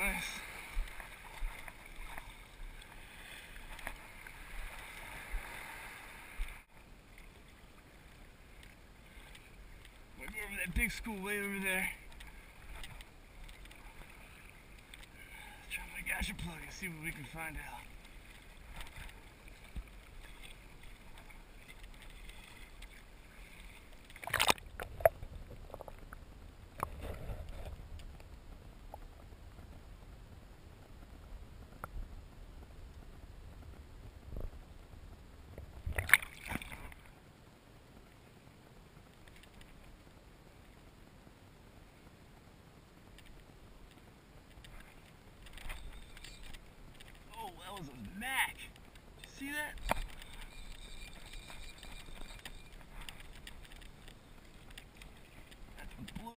nice. We'll go over that big school way over there. Try my gasher plug and see what we can find out. That was a Mac. Did you see that? That's blue.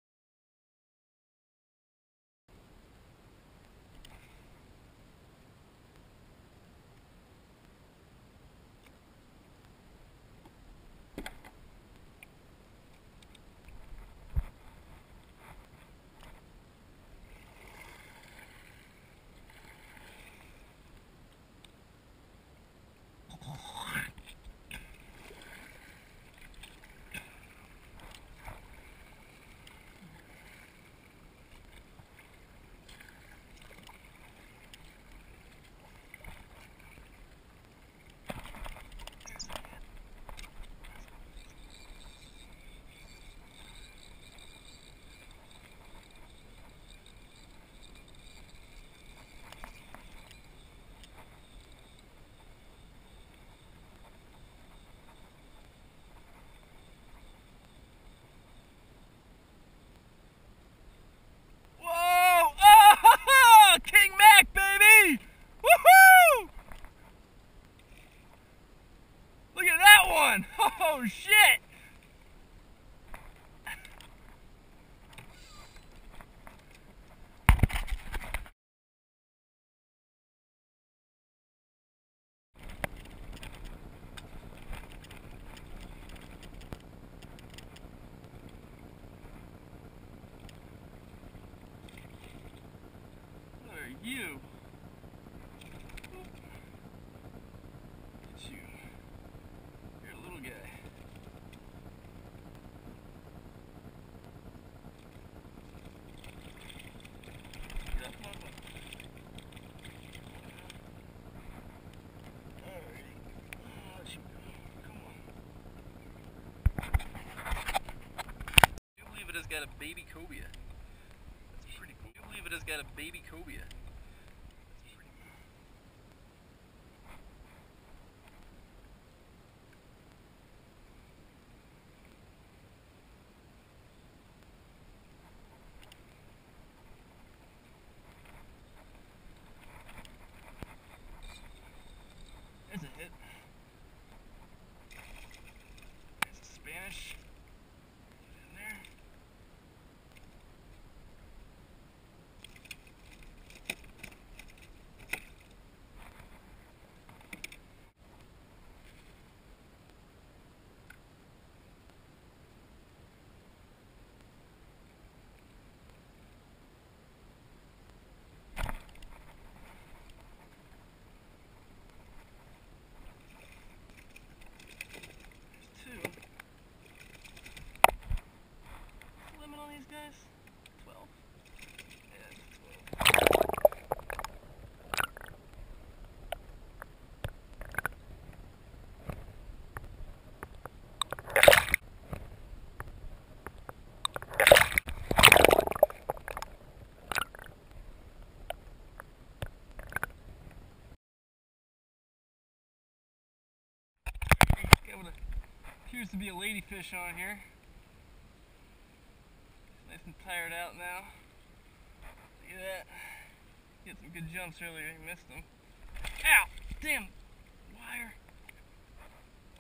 King Mac, baby! Woohoo! Look at that one! Oh shit! You. It's you. You're a little guy. Get up, come on. Alrighty. I'll let you go. Come on. I believe it has got a baby cobia. That's pretty cool. I believe it has got a baby cobia. There's a hit. There's a Spanish. Get in there. These guys? 12? Yeah, 12. Appears to be a ladyfish on here. Nice and tired out now. Look at that. He had some good jumps earlier, he missed them. Ow! Damn! Wire!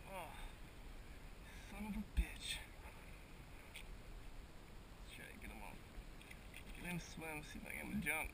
Oh. Son of a bitch. Let's try to get him on. Get him swim, see if I can get him to jump.